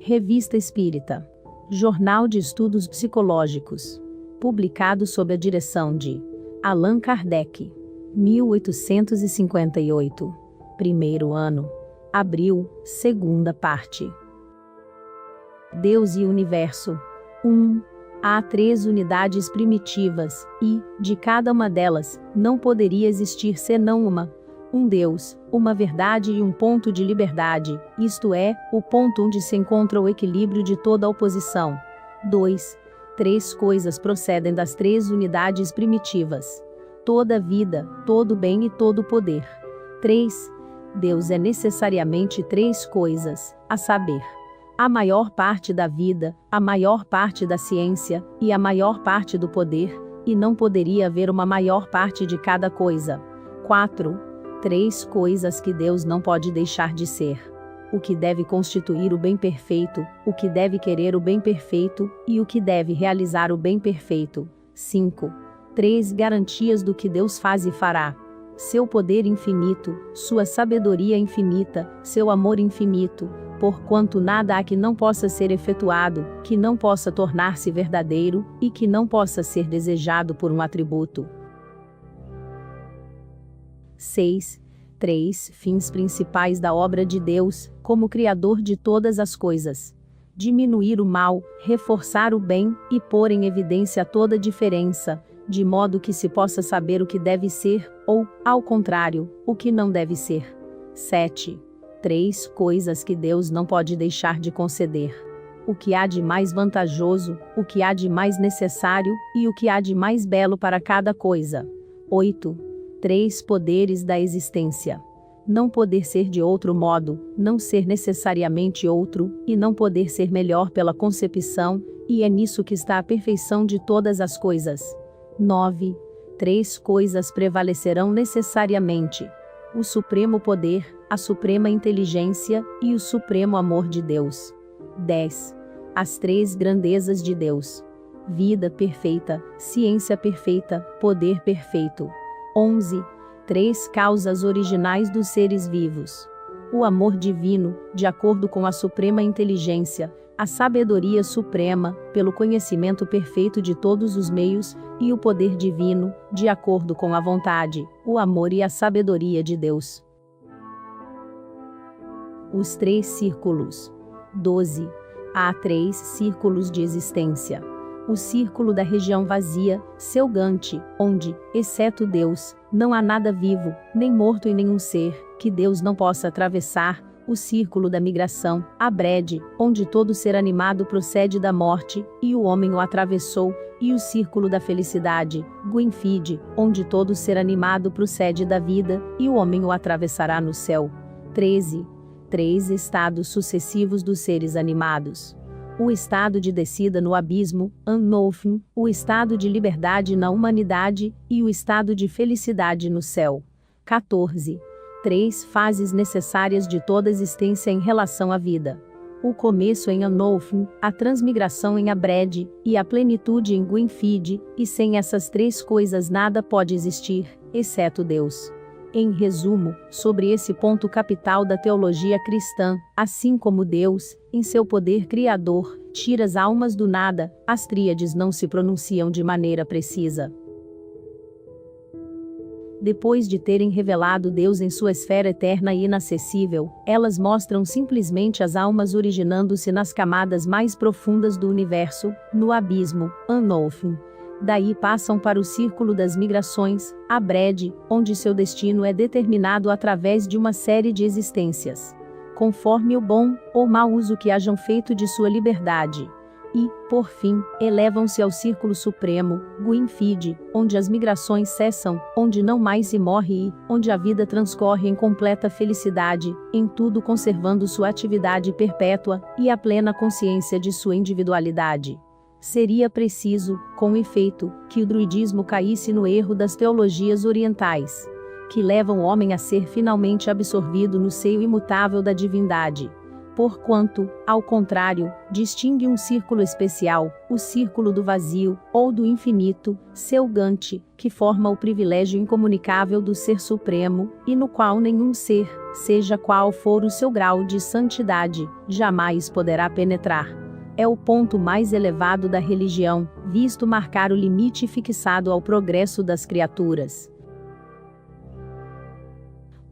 Revista Espírita. Jornal de Estudos Psicológicos. Publicado sob a direção de Allan Kardec. 1858. Primeiro ano. Abril, segunda parte. Deus e Universo. 1. Há 3 unidades primitivas, e, de cada uma delas, não poderia existir senão uma. Um Deus, uma verdade e um ponto de liberdade, isto é, o ponto onde se encontra o equilíbrio de toda oposição. 2. 3 coisas procedem das 3 unidades primitivas. Toda vida, todo bem e todo poder. 3. Deus é necessariamente 3 coisas, a saber, a maior parte da vida, a maior parte da ciência, e a maior parte do poder, e não poderia haver uma maior parte de cada coisa. 4. 3 coisas que Deus não pode deixar de ser. O que deve constituir o bem perfeito, o que deve querer o bem perfeito, e o que deve realizar o bem perfeito. 5. 3 garantias do que Deus faz e fará. Seu poder infinito, sua sabedoria infinita, seu amor infinito, porquanto nada há que não possa ser efetuado, que não possa tornar-se verdadeiro, e que não possa ser desejado por um atributo. 6. 3 fins principais da obra de Deus, como Criador de todas as coisas. Diminuir o mal, reforçar o bem, e pôr em evidência toda diferença, de modo que se possa saber o que deve ser, ou, ao contrário, o que não deve ser. 7. 3 coisas que Deus não pode deixar de conceder. O que há de mais vantajoso, o que há de mais necessário, e o que há de mais belo para cada coisa. 8. 3 poderes da existência. Não poder ser de outro modo, não ser necessariamente outro, e não poder ser melhor pela concepção, e é nisso que está a perfeição de todas as coisas. 9. 3 coisas prevalecerão necessariamente: o supremo poder, a suprema inteligência, e o supremo amor de Deus. 10. As 3 grandezas de Deus: vida perfeita, ciência perfeita, poder perfeito. 11. 3 causas originais dos seres vivos: o amor divino, de acordo com a suprema inteligência, a sabedoria suprema, pelo conhecimento perfeito de todos os meios, e o poder divino, de acordo com a vontade, o amor e a sabedoria de Deus. Os 3 círculos. 12. Há 3 círculos de existência. O círculo da região vazia, selgante, onde, exceto Deus, não há nada vivo, nem morto e nenhum ser, que Deus não possa atravessar. O círculo da migração, a brede, onde todo ser animado procede da morte, e o homem o atravessou, e o círculo da felicidade, Gwynfide, onde todo ser animado procede da vida, e o homem o atravessará no céu. 13. 3 estados sucessivos dos seres animados. O estado de descida no abismo, Unnofen, o estado de liberdade na humanidade, e o estado de felicidade no céu. 14. 3 fases necessárias de toda existência em relação à vida: o começo em Unnofen, a transmigração em Abrede, e a plenitude em Gwynfide, e sem essas 3 coisas nada pode existir, exceto Deus. Em resumo, sobre esse ponto capital da teologia cristã, assim como Deus, em seu poder criador, tira as almas do nada, as tríades não se pronunciam de maneira precisa. Depois de terem revelado Deus em sua esfera eterna e inacessível, elas mostram simplesmente as almas originando-se nas camadas mais profundas do universo, no abismo, Unnofen. Daí passam para o círculo das migrações, a brede, onde seu destino é determinado através de uma série de existências, conforme o bom ou mau uso que hajam feito de sua liberdade. E, por fim, elevam-se ao círculo supremo, Gwynfide, onde as migrações cessam, onde não mais se morre e onde a vida transcorre em completa felicidade, em tudo conservando sua atividade perpétua e a plena consciência de sua individualidade. Seria preciso, com efeito, que o druidismo caísse no erro das teologias orientais, que levam o homem a ser finalmente absorvido no seio imutável da divindade. porquanto, ao contrário, distingue um círculo especial, o círculo do vazio, ou do infinito, selgante, que forma o privilégio incomunicável do Ser Supremo, e no qual nenhum ser, seja qual for o seu grau de santidade, jamais poderá penetrar. É o ponto mais elevado da religião, visto marcar o limite fixado ao progresso das criaturas.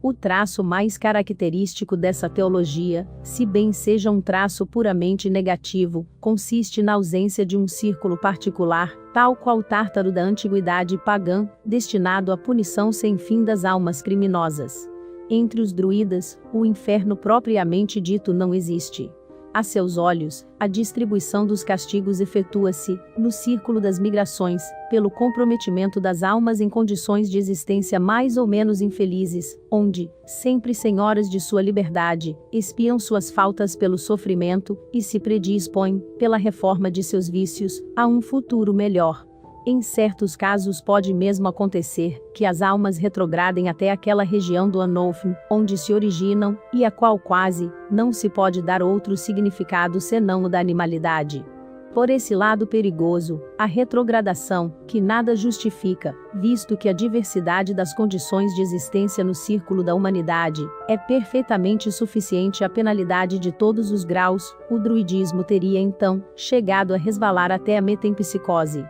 O traço mais característico dessa teologia, se bem seja um traço puramente negativo, consiste na ausência de um círculo particular, tal qual o Tártaro da antiguidade pagã, destinado à punição sem fim das almas criminosas. Entre os druidas, o inferno propriamente dito não existe. A seus olhos, a distribuição dos castigos efetua-se, no círculo das migrações, pelo comprometimento das almas em condições de existência mais ou menos infelizes, onde, sempre senhoras de sua liberdade, expiam suas faltas pelo sofrimento, e se predispõem, pela reforma de seus vícios, a um futuro melhor. Em certos casos pode mesmo acontecer que as almas retrogradem até aquela região do Anofim, onde se originam, e a qual quase não se pode dar outro significado senão o da animalidade. Por esse lado perigoso, a retrogradação, que nada justifica, visto que a diversidade das condições de existência no círculo da humanidade é perfeitamente suficiente à penalidade de todos os graus, o druidismo teria então chegado a resvalar até a metempsicose.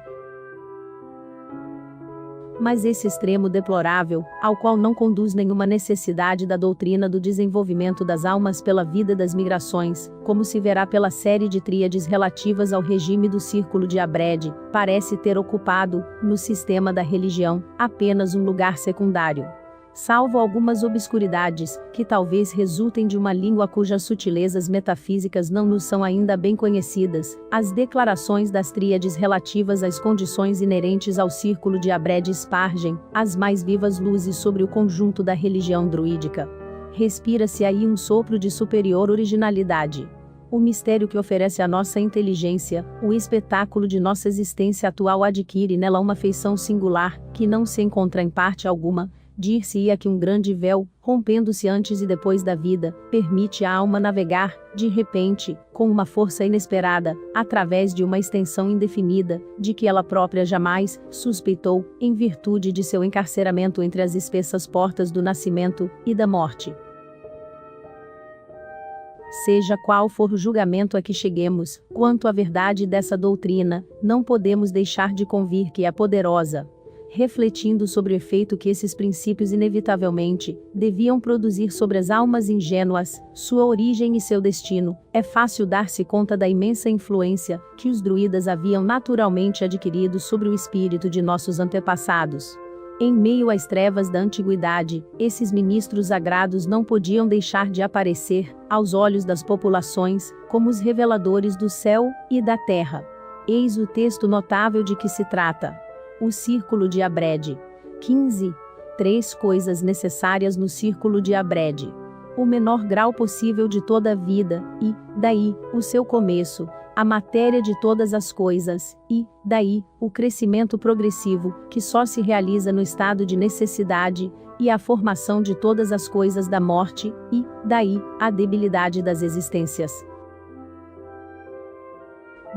Mas esse extremo deplorável, ao qual não conduz nenhuma necessidade da doutrina do desenvolvimento das almas pela vida das migrações, como se verá pela série de tríades relativas ao regime do círculo de Abrede, parece ter ocupado, no sistema da religião, apenas um lugar secundário. Salvo algumas obscuridades, que talvez resultem de uma língua cujas sutilezas metafísicas não nos são ainda bem conhecidas, as declarações das tríades relativas às condições inerentes ao círculo de Abrede espargem as mais vivas luzes sobre o conjunto da religião druídica. Respira-se aí um sopro de superior originalidade. O mistério que oferece à nossa inteligência, o espetáculo de nossa existência atual adquire nela uma feição singular, que não se encontra em parte alguma. Dir-se-ia que um grande véu, rompendo-se antes e depois da vida, permite à alma navegar, de repente, com uma força inesperada, através de uma extensão indefinida, de que ela própria jamais suspeitou, em virtude de seu encarceramento entre as espessas portas do nascimento e da morte. Seja qual for o julgamento a que cheguemos, quanto à verdade dessa doutrina, não podemos deixar de convir que é poderosa. Refletindo sobre o efeito que esses princípios inevitavelmente deviam produzir sobre as almas ingênuas, sua origem e seu destino, é fácil dar-se conta da imensa influência que os druidas haviam naturalmente adquirido sobre o espírito de nossos antepassados. Em meio às trevas da antiguidade, esses ministros sagrados não podiam deixar de aparecer, aos olhos das populações, como os reveladores do céu e da terra. Eis o texto notável de que se trata. O círculo de Abrede. 15. 3 coisas necessárias no círculo de Abrede. O menor grau possível de toda a vida, e, daí, o seu começo, a matéria de todas as coisas, e, daí, o crescimento progressivo, que só se realiza no estado de necessidade, e a formação de todas as coisas da morte, e, daí, a debilidade das existências.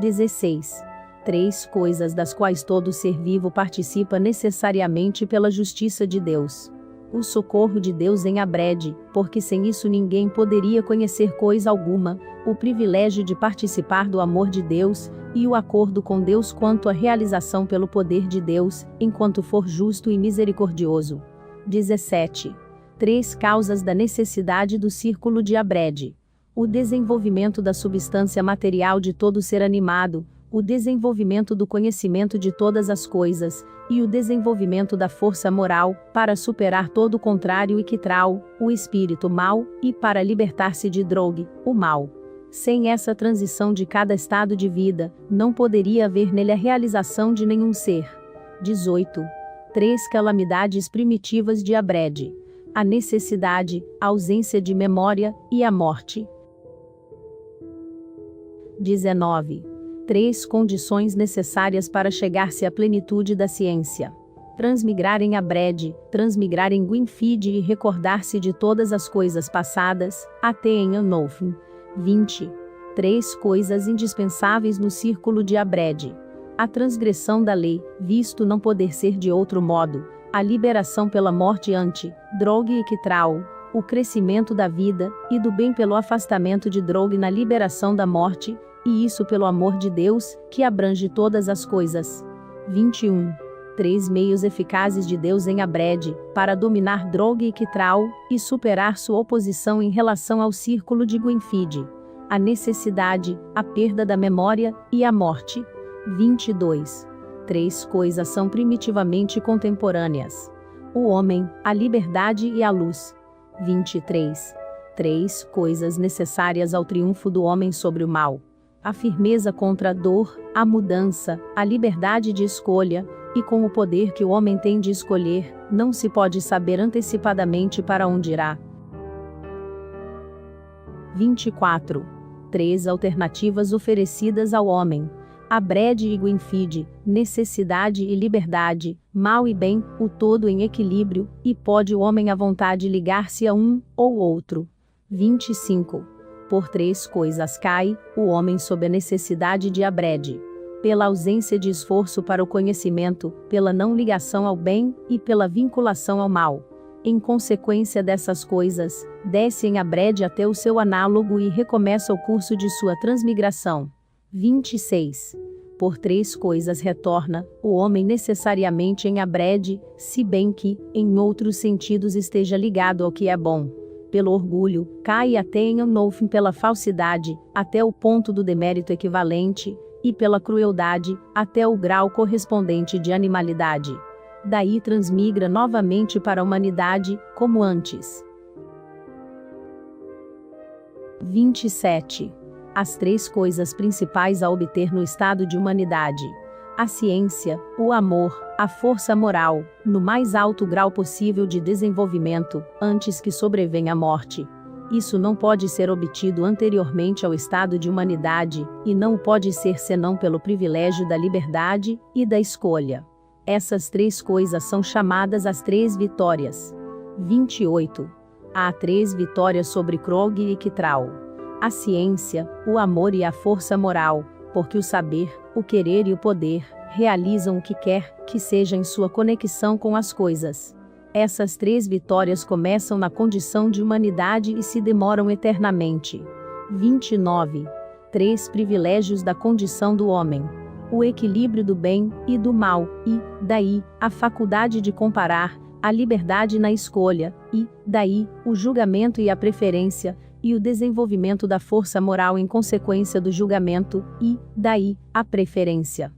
16. 3 coisas das quais todo ser vivo participa necessariamente pela justiça de Deus. O socorro de Deus em Abrede, porque sem isso ninguém poderia conhecer coisa alguma, o privilégio de participar do amor de Deus, e o acordo com Deus quanto à realização pelo poder de Deus, enquanto for justo e misericordioso. 17. 3 causas da necessidade do círculo de Abrede. O desenvolvimento da substância material de todo ser animado, o desenvolvimento do conhecimento de todas as coisas, e o desenvolvimento da força moral, para superar todo o contrário e quitral, o espírito mau, e para libertar-se de drogue, o mal. Sem essa transição de cada estado de vida, não poderia haver nele a realização de nenhum ser. 18. 3 calamidades primitivas de Abrede. A necessidade, a ausência de memória, e a morte. 19. 3 condições necessárias para chegar-se à plenitude da ciência. Transmigrar em Abrede, transmigrar em Gwynfide e recordar-se de todas as coisas passadas, até em Anofim. 20. 3 coisas indispensáveis no círculo de Abrede. A transgressão da lei, visto não poder ser de outro modo, a liberação pela morte ante, drogue e quitrao, o crescimento da vida, e do bem pelo afastamento de drogue na liberação da morte, e isso pelo amor de Deus, que abrange todas as coisas. 21. 3 meios eficazes de Deus em Abrede, para dominar drogue e quitrao, e superar sua oposição em relação ao círculo de Gwenfide. A necessidade, a perda da memória, e a morte. 22. 3 coisas são primitivamente contemporâneas: o homem, a liberdade e a luz. 23. 3 coisas necessárias ao triunfo do homem sobre o mal: a firmeza contra a dor, a mudança, a liberdade de escolha, e com o poder que o homem tem de escolher, não se pode saber antecipadamente para onde irá. 24. 3 alternativas oferecidas ao homem: Abrede e Gwenfide, necessidade e liberdade, mal e bem, o todo em equilíbrio, e pode o homem à vontade ligar-se a um ou outro. 25. Por 3 coisas cai o homem sob a necessidade de Abrede: pela ausência de esforço para o conhecimento, pela não ligação ao bem, e pela vinculação ao mal. Em consequência dessas coisas, desce em Abrede até o seu análogo e recomeça o curso de sua transmigração. 26. Por 3 coisas retorna o homem necessariamente em Abrede, se bem que, em outros sentidos, esteja ligado ao que é bom. Pelo orgulho, cai até em Onofim pela falsidade, até o ponto do demérito equivalente, e pela crueldade, até o grau correspondente de animalidade. Daí transmigra novamente para a humanidade, como antes. 27. As 3 coisas principais a obter no estado de humanidade: a ciência, o amor, a força moral, no mais alto grau possível de desenvolvimento, antes que sobrevenha a morte. Isso não pode ser obtido anteriormente ao estado de humanidade, e não pode ser senão pelo privilégio da liberdade e da escolha. Essas 3 coisas são chamadas as 3 vitórias. 28. Há 3 vitórias sobre Krog e Quitrao: a ciência, o amor e a força moral, porque o saber, o querer e o poder realizam o que quer que seja em sua conexão com as coisas. Essas 3 vitórias começam na condição de humanidade e se demoram eternamente. 29. 3 privilégios da condição do homem: o equilíbrio do bem e do mal, e, daí, a faculdade de comparar, a liberdade na escolha, e, daí, o julgamento e a preferência, e o desenvolvimento da força moral em consequência do julgamento, e, daí, a preferência.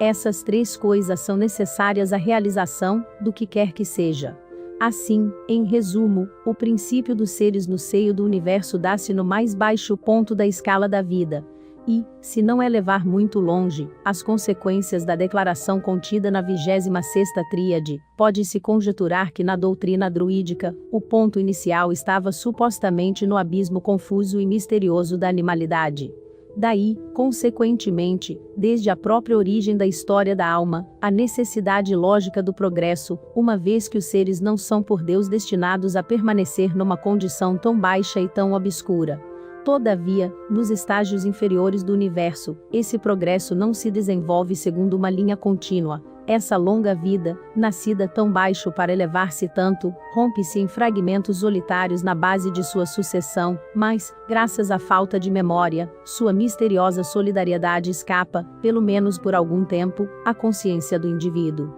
Essas 3 coisas são necessárias à realização do que quer que seja. Assim, em resumo, o princípio dos seres no seio do universo dá-se no mais baixo ponto da escala da vida. E, se não é levar muito longe, as consequências da declaração contida na 26ª tríade, pode-se conjeturar que na doutrina druídica, o ponto inicial estava supostamente no abismo confuso e misterioso da animalidade. Daí, consequentemente, desde a própria origem da história da alma, a necessidade lógica do progresso, uma vez que os seres não são por Deus destinados a permanecer numa condição tão baixa e tão obscura. Todavia, nos estágios inferiores do universo, esse progresso não se desenvolve segundo uma linha contínua. Essa longa vida, nascida tão baixo para elevar-se tanto, rompe-se em fragmentos solitários na base de sua sucessão, mas, graças à falta de memória, sua misteriosa solidariedade escapa, pelo menos por algum tempo, à consciência do indivíduo.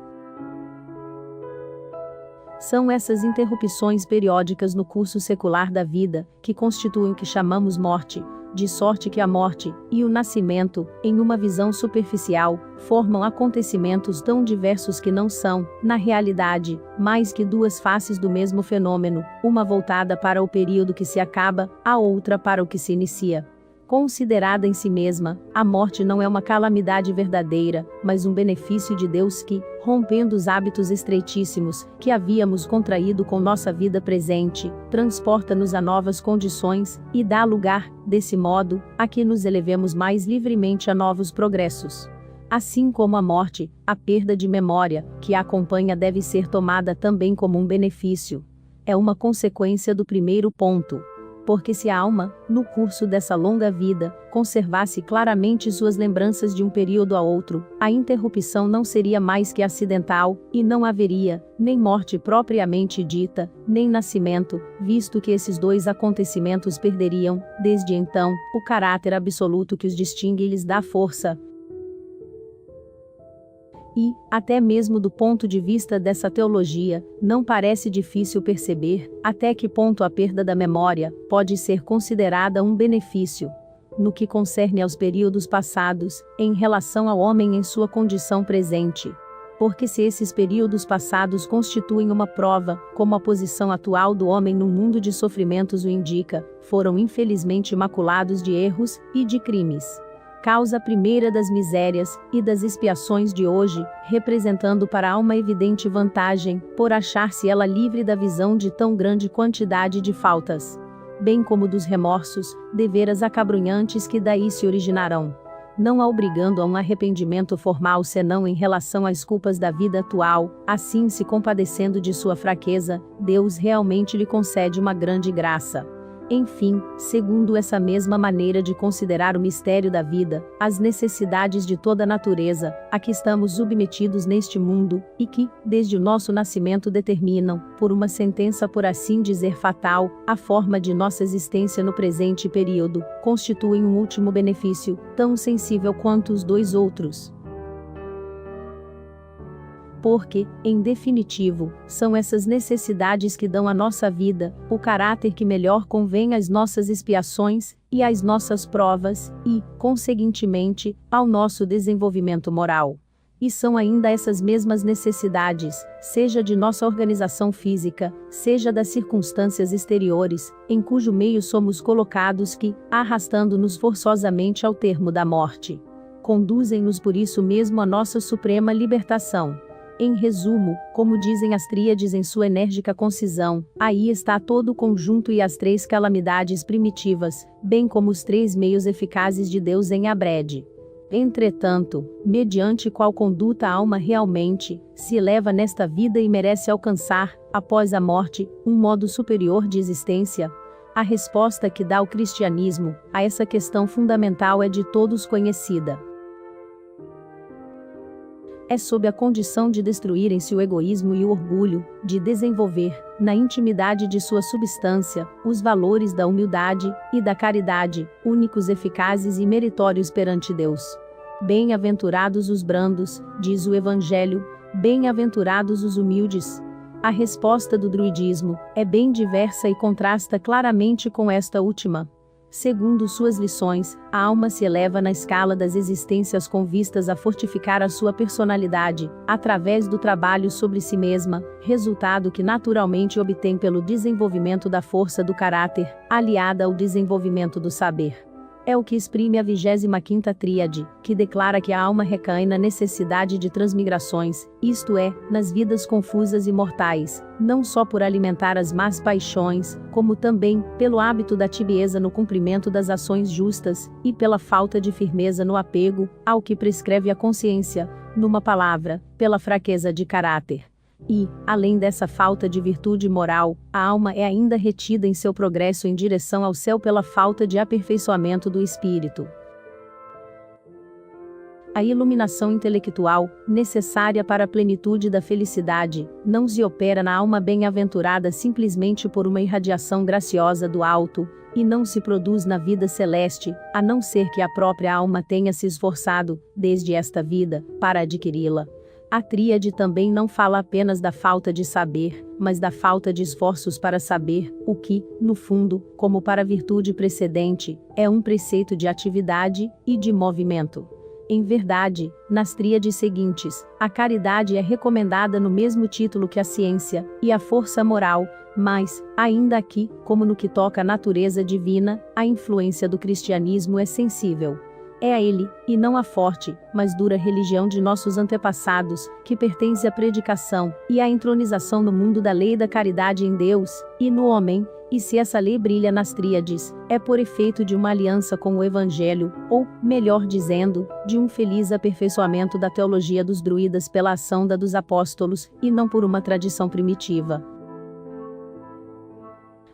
São essas interrupções periódicas no curso secular da vida, que constituem o que chamamos morte, de sorte que a morte, e o nascimento, em uma visão superficial, formam acontecimentos tão diversos que não são, na realidade, mais que 2 faces do mesmo fenômeno, uma voltada para o período que se acaba, a outra para o que se inicia. Considerada em si mesma, a morte não é uma calamidade verdadeira, mas um benefício de Deus que, rompendo os hábitos estreitíssimos que havíamos contraído com nossa vida presente, transporta-nos a novas condições, e dá lugar, desse modo, a que nos elevemos mais livremente a novos progressos. Assim como a morte, a perda de memória, que a acompanha deve ser tomada também como um benefício. É uma consequência do primeiro ponto. Porque se a alma, no curso dessa longa vida, conservasse claramente suas lembranças de um período a outro, a interrupção não seria mais que acidental, e não haveria, nem morte propriamente dita, nem nascimento, visto que esses dois acontecimentos perderiam, desde então, o caráter absoluto que os distingue e lhes dá força. E, até mesmo do ponto de vista dessa teologia, não parece difícil perceber até que ponto a perda da memória pode ser considerada um benefício. No que concerne aos períodos passados, em relação ao homem em sua condição presente. Porque se esses períodos passados constituem uma prova, como a posição atual do homem no mundo de sofrimentos o indica, foram infelizmente maculados de erros e de crimes. Causa primeira das misérias e das expiações de hoje, representando para a alma evidente vantagem, por achar-se ela livre da visão de tão grande quantidade de faltas, bem como dos remorsos, deveras acabrunhantes que daí se originarão. Não a obrigando a um arrependimento formal senão em relação às culpas da vida atual, assim se compadecendo de sua fraqueza, Deus realmente lhe concede uma grande graça. Enfim, segundo essa mesma maneira de considerar o mistério da vida, as necessidades de toda a natureza, a que estamos submetidos neste mundo, e que, desde o nosso nascimento determinam, por uma sentença por assim dizer fatal, a forma de nossa existência no presente período, constituem um último benefício, tão sensível quanto os dois outros. Porque, em definitivo, são essas necessidades que dão à nossa vida o caráter que melhor convém às nossas expiações e às nossas provas e, conseguintemente, ao nosso desenvolvimento moral. E são ainda essas mesmas necessidades, seja de nossa organização física, seja das circunstâncias exteriores, em cujo meio somos colocados que, arrastando-nos forçosamente ao termo da morte, conduzem-nos por isso mesmo à nossa suprema libertação. Em resumo, como dizem as tríades em sua enérgica concisão, aí está todo o conjunto e as três calamidades primitivas, bem como os três meios eficazes de Deus em Abrede. Entretanto, mediante qual conduta a alma realmente se eleva nesta vida e merece alcançar, após a morte, um modo superior de existência? A resposta que dá o cristianismo a essa questão fundamental é de todos conhecida. É sob a condição de destruírem-se o egoísmo e o orgulho, de desenvolver, na intimidade de sua substância, os valores da humildade e da caridade, únicos eficazes e meritórios perante Deus. Bem-aventurados os brandos, diz o Evangelho, bem-aventurados os humildes. A resposta do druidismo é bem diversa e contrasta claramente com esta última. Segundo suas lições, a alma se eleva na escala das existências com vistas a fortificar a sua personalidade, através do trabalho sobre si mesma, resultado que naturalmente obtém pelo desenvolvimento da força do caráter, aliada ao desenvolvimento do saber. É o que exprime a 25ª tríade, que declara que a alma recai na necessidade de transmigrações, isto é, nas vidas confusas e mortais, não só por alimentar as más paixões, como também pelo hábito da tibieza no cumprimento das ações justas, e pela falta de firmeza no apego ao que prescreve a consciência, numa palavra, pela fraqueza de caráter. E, além dessa falta de virtude moral, a alma é ainda retida em seu progresso em direção ao céu pela falta de aperfeiçoamento do espírito. A iluminação intelectual, necessária para a plenitude da felicidade, não se opera na alma bem-aventurada simplesmente por uma irradiação graciosa do alto, e não se produz na vida celeste, a não ser que a própria alma tenha se esforçado, desde esta vida, para adquiri-la. A tríade também não fala apenas da falta de saber, mas da falta de esforços para saber, o que, no fundo, como para a virtude precedente, é um preceito de atividade e de movimento. Em verdade, nas tríades seguintes, a caridade é recomendada no mesmo título que a ciência e a força moral, mas, ainda aqui, como no que toca à natureza divina, a influência do cristianismo é sensível. É a ele, e não à forte, mas dura religião de nossos antepassados, que pertence à predicação e à entronização no mundo da lei da caridade em Deus e no homem, e se essa lei brilha nas tríades, é por efeito de uma aliança com o Evangelho, ou, melhor dizendo, de um feliz aperfeiçoamento da teologia dos druidas pela ação da dos apóstolos, e não por uma tradição primitiva.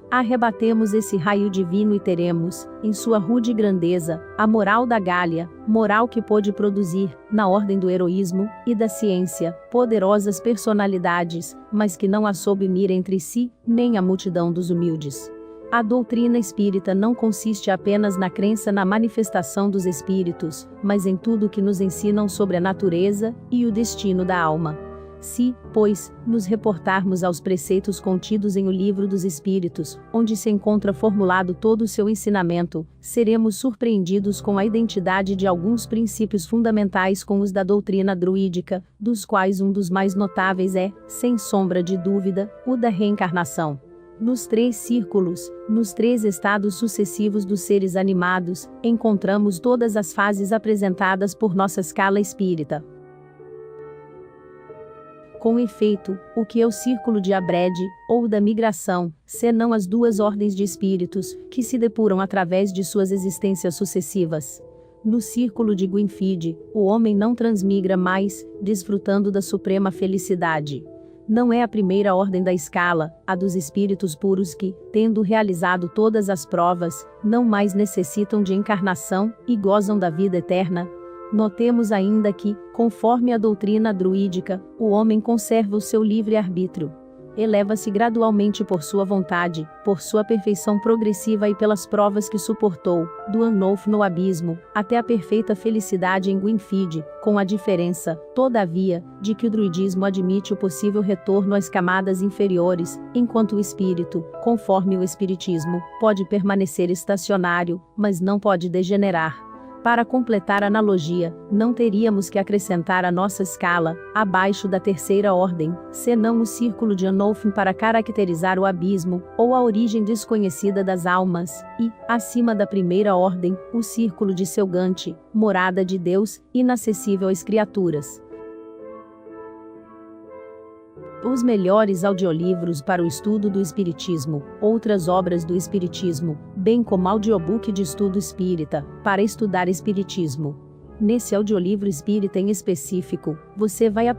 Arrebatemos esse raio divino e teremos, em sua rude grandeza, a moral da Gália, moral que pôde produzir, na ordem do heroísmo e da ciência, poderosas personalidades, mas que não a soube unir entre si, nem a multidão dos humildes. A doutrina espírita não consiste apenas na crença na manifestação dos espíritos, mas em tudo que nos ensinam sobre a natureza e o destino da alma. Se, pois, nos reportarmos aos preceitos contidos em O Livro dos Espíritos, onde se encontra formulado todo o seu ensinamento, seremos surpreendidos com a identidade de alguns princípios fundamentais com os da doutrina druídica, dos quais um dos mais notáveis é, sem sombra de dúvida, o da reencarnação. Nos 3 círculos, nos 3 estados sucessivos dos seres animados, encontramos todas as fases apresentadas por nossa escala espírita. Com efeito, o que é o círculo de Abrede, ou da migração, senão as 2 ordens de espíritos, que se depuram através de suas existências sucessivas? No círculo de Gwynfide, o homem não transmigra mais, desfrutando da suprema felicidade. Não é a primeira ordem da escala, a dos espíritos puros que, tendo realizado todas as provas, não mais necessitam de encarnação, e gozam da vida eterna. Notemos ainda que, conforme a doutrina druídica, o homem conserva o seu livre-arbítrio. Eleva-se gradualmente por sua vontade, por sua perfeição progressiva e pelas provas que suportou, do Anolf no abismo, até a perfeita felicidade em Gwynfide, com a diferença, todavia, de que o druidismo admite o possível retorno às camadas inferiores, enquanto o espírito, conforme o espiritismo, pode permanecer estacionário, mas não pode degenerar. Para completar a analogia, não teríamos que acrescentar à nossa escala, abaixo da 3ª ordem, senão o círculo de Anolfin para caracterizar o abismo, ou a origem desconhecida das almas, e, acima da 1ª ordem, o círculo de Selgante, morada de Deus, inacessível às criaturas. Os melhores audiolivros para o estudo do Espiritismo, outras obras do Espiritismo, bem como audiobook de estudo espírita, para estudar Espiritismo. Nesse audiolivro espírita em específico, você vai aprender